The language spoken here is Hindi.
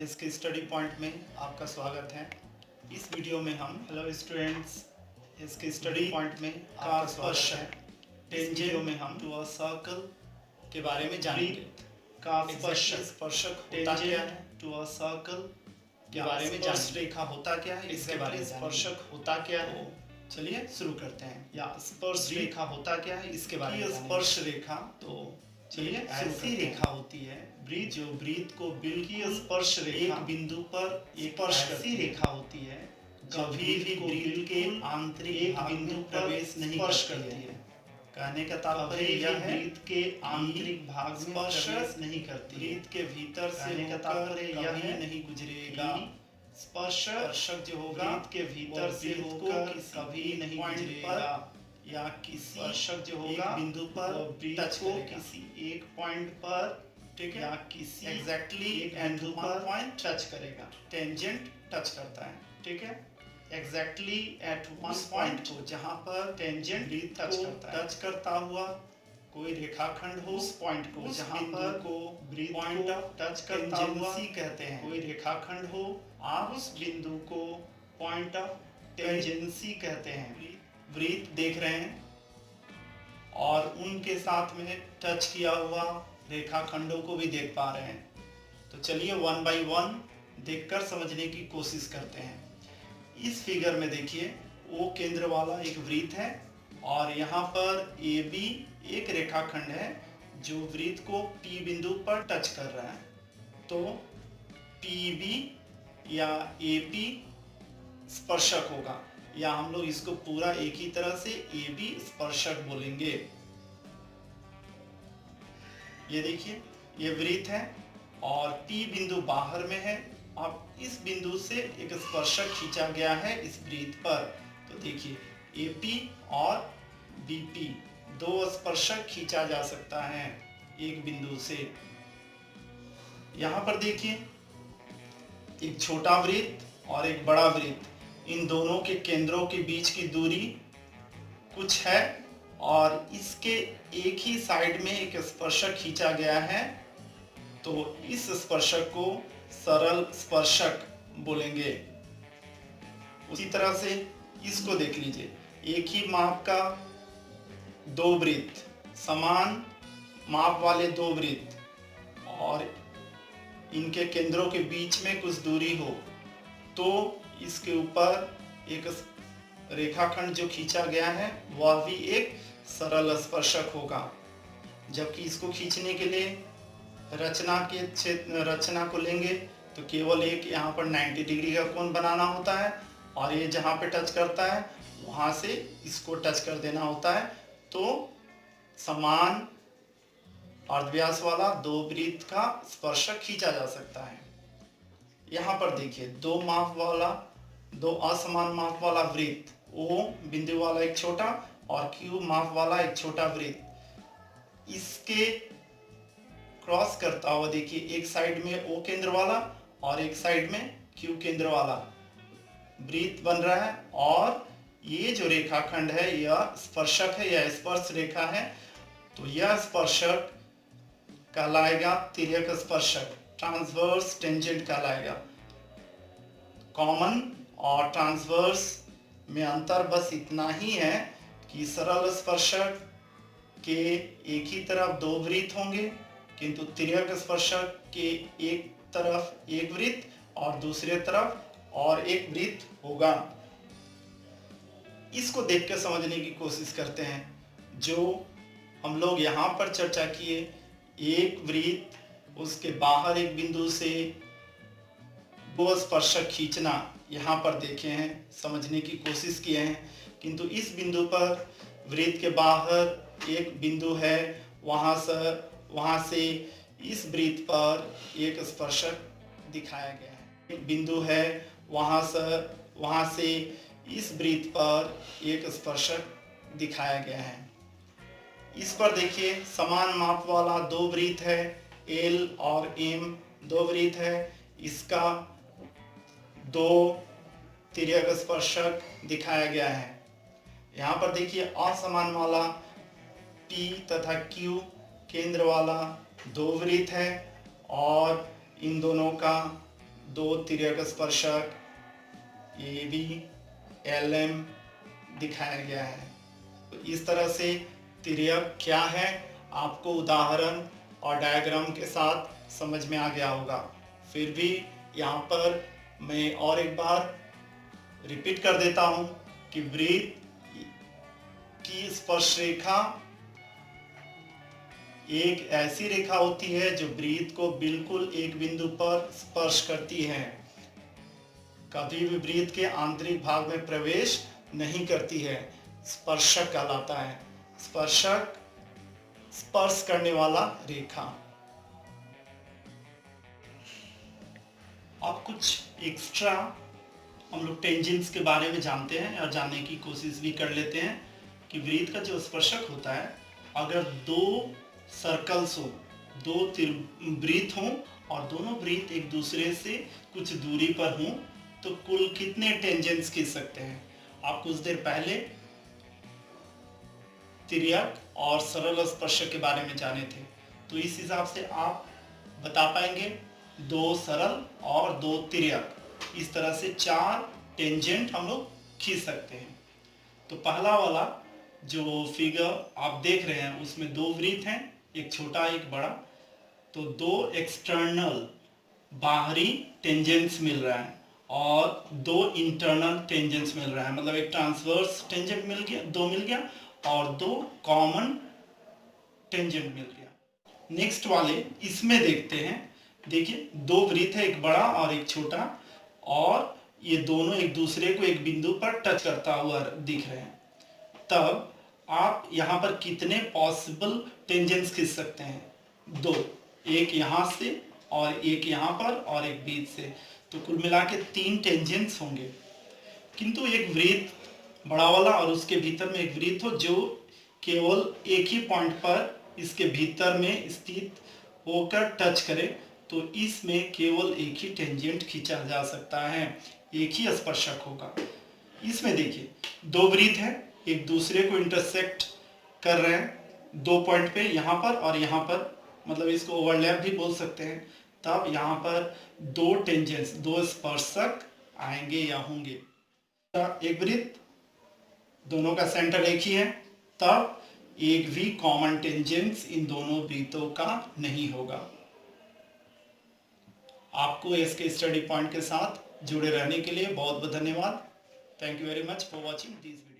इसके स्टडी पॉइंट में आपका स्वागत है। इस वीडियो में हम हेलो स्टूडेंट्स, इसके स्टडी पॉइंट में आपका स्वागत है। इस वीडियो में हम टू अ सर्कल के बारे में जानेंगे। का स्पर्शक होता क्या है, टू अ सर्कल के बारे में जानेंगे। रेखा होता क्या है, इसके बारे में स्पर्शक होता क्या है। चलिए शुरू करते हैं। या स्पर्श रेखा होता क्या है, इसके बारे में। स्पर्श रेखा तो चलिए ऐसी रेखा होती है वृत्त, जो वृत्त को बिल्कुल स्पर्श रेखा एक बिंदु पर स्पर्श करती रेखा होती है, कभी भी वृत्त के आंतरिक एक बिंदु पर प्रवेश नहीं करती है। कहने का तात्पर्य यह है वृत्त के आंतरिक भाग में प्रवेश नहीं करती, वृत्त के भीतर से का तात्पर्य यह है नहीं गुजरेगा। स्पर्शक जो होगा वृत्त के भीतर से होकर कभी नहीं गुजरेगा, या किसी स्पर्शक जो होगा बिंदु पर टच को किसी एक पॉइंट पर, ठीक है, या किसी एग्जैक्टली एक बिंदु पर पॉइंट टच करेगा। टेंजेंट टच करता है, ठीक है, एग्जैक्टली एट वन पॉइंट को जहां पर टेंजेंट टच करता हुआ कोई रेखाखंड हो, उस पॉइंट को जहां पर को पॉइंट टच करता हुआ कहते हैं। कोई रेखाखंड हो, आप उस बिंदु को पॉइंट ऑफ टेंजेंसी कहते हैं। वृत्त देख रहे हैं और उनके साथ में टच किया हुआ रेखाखंडों को भी देख पा रहे हैं। तो चलिए वन बाय वन देखकर समझने की कोशिश करते हैं। इस फिगर में देखिए ओ केंद्र वाला एक वृत्त है और यहाँ पर ए बी एक रेखाखंड है जो वृत्त को पी बिंदु पर टच कर रहा है। तो पी बी या ए पी स्पर्शक होगा, या हम लोग इसको पूरा एक ही तरह से ए बी स्पर्शक बोलेंगे। ये देखिए ये वृत्त है और पी बिंदु बाहर में है। अब इस बिंदु से एक स्पर्शक खींचा गया है इस वृत्त पर। तो देखिए ए पी और बी पी दो स्पर्शक खींचा जा सकता है एक बिंदु से। यहां पर देखिए एक छोटा वृत्त और एक बड़ा वृत्त, इन दोनों के केंद्रों के बीच की दूरी कुछ है और इसके एक ही साइड में एक स्पर्शक खींचा गया है। तो इस स्पर्शक को सरल स्पर्शक बोलेंगे। उसी तरह से इसको देख लीजिए, एक ही माप का दो वृत्त, समान माप वाले दो वृत्त और इनके केंद्रों के बीच में कुछ दूरी हो, तो इसके ऊपर एक रेखाखंड जो खींचा गया है वह भी एक सरल स्पर्शक होगा। जबकि इसको खींचने के लिए रचना को लेंगे तो केवल एक यहाँ पर 90 डिग्री का कोण बनाना होता है और ये जहाँ पे टच करता है वहाँ से इसको टच कर देना होता है। तो समान अर्धव्यास वाला दो वृत्त का स्पर्शक खींचा जा सकता है। यहाँ पर देखिए दो असमान माप वाला वृत्त, ओ बिंदु वाला एक छोटा और क्यू माप वाला एक छोटा वृत्त, इसके क्रॉस करता हुआ देखिए एक साइड में ओ केंद्र वाला और एक साइड में क्यू केंद्र वाला वृत्त बन रहा है। और ये जो रेखाखंड है यह स्पर्शक है, यह स्पर्श रेखा है। तो यह स्पर्शक कहलाएगा तिर्यक स्पर्शक, ट्रांसवर्स टेंजेंट कहलाएगा। कॉमन और ट्रांसवर्स में अंतर बस इतना ही है कि सरल स्पर्शक के एक ही तरफ दो वृत्त होंगे, किंतु तिर्यक स्पर्शक के एक तरफ एक वृत्त और दूसरे तरफ और एक वृत्त होगा। इसको देख कर समझने की कोशिश करते हैं। जो हम लोग यहाँ पर चर्चा किए, एक वृत्त, उसके बाहर एक बिंदु से दो स्पर्शक खींचना यहाँ पर देखे हैं, समझने की कोशिश किए हैं। किंतु इस बिंदु पर वृत्त के बाहर एक बिंदु है, वहाँ से इस वृत्त पर एक स्पर्शक दिखाया गया है। एक बिंदु है, वहाँ से इस वृत्त पर एक स्पर्शक दिखाया गया है। इस पर देखिए समान माप वाला दो वृत्त है, एल और एम दो वृत्त है, इसका दो तिर्यक स्पर्शक दिखाया गया है। यहाँ पर देखिए असमान वाला P तथा Q केंद्र वाला दो वृत्त है और इन दोनों का दो तिर्यक स्पर्शक AB LM दिखाया गया है। तो इस तरह से तिर्यक क्या है आपको उदाहरण और डायग्राम के साथ समझ में आ गया होगा। फिर भी यहाँ पर मैं और एक बार रिपीट कर देता हूँ कि वृत्त की स्पर्श रेखा एक ऐसी रेखा होती है जो वृत्त को बिल्कुल एक बिंदु पर स्पर्श करती है, कभी भी वृत्त के आंतरिक भाग में प्रवेश नहीं करती है। स्पर्शक कहलाता है। स्पर्शक स्पर्श करने वाला रेखा। अब कुछ एक्स्ट्रा हम लोग टेंजेंट्स के बारे में जानते हैं और जानने की कोशिश भी कर लेते हैं कि वृत्त का जो स्पर्शक होता है, अगर दो सर्कल्स हो, दो वृत्त हों और दोनों वृत्त एक दूसरे से कुछ दूरी पर हों तो कुल कितने टेंजेंट्स खींच सकते हैं। आप कुछ देर पहले तिर्यक और सरल स्पर्शक के बारे में जाने थे, तो इस हिसाब से आप बता पाएंगे दो सरल और दो तिर्यक, इस तरह से 4 टेंजेंट हम लोग खींच सकते हैं। तो पहला वाला जो फिगर आप देख रहे हैं उसमें दो वृत्त हैं, एक छोटा एक बड़ा, तो दो एक्सटर्नल बाहरी टेंजेंट्स मिल रहा है और दो इंटरनल टेंजेंट्स मिल रहा है। मतलब एक ट्रांसवर्स टेंजेंट मिल गया, दो मिल गया, और दो कॉमन टेंजेंट मिल गया। नेक्स्ट वाले इसमें देखते हैं। देखिए दो वृत्त है, एक बड़ा और एक छोटा, और ये दोनों एक दूसरे को एक बिंदु पर टच करता हुआ दिख रहे हैं। तब आप यहाँ पर कितने पॉसिबल टेंजेंट्स खींच सकते हैं? दो, एक यहाँ से और एक यहाँ पर और एक बीच से, तो कुल मिला के 3 टेंजेंट्स होंगे। किंतु एक वृत्त बड़ा वाला और उसके भीतर में एक वृत्त हो जो केवल एक ही पॉइंट पर इसके भीतर में स्थित होकर टच करे, तो इसमें केवल एक ही टेंजेंट खींचा जा सकता है, एक ही स्पर्शक होगा। इसमें देखिए दो वृत्त हैं, एक दूसरे को इंटरसेक्ट कर रहे हैं दो पॉइंट पे, यहाँ पर और यहाँ पर, मतलब इसको ओवरलैप भी बोल सकते हैं। तब यहाँ पर दो टेंजेंट्स, दो स्पर्शक आएंगे या होंगे। एक वृत्त, दोनों का सेंटर एक ही है, तब एक भी कॉमन टेंजेंट्स इन दोनों वृत्तों का नहीं होगा। आपको इसके स्टडी पॉइंट के साथ जुड़े रहने के लिए बहुत बहुत धन्यवाद। Thank you very much for watching this video.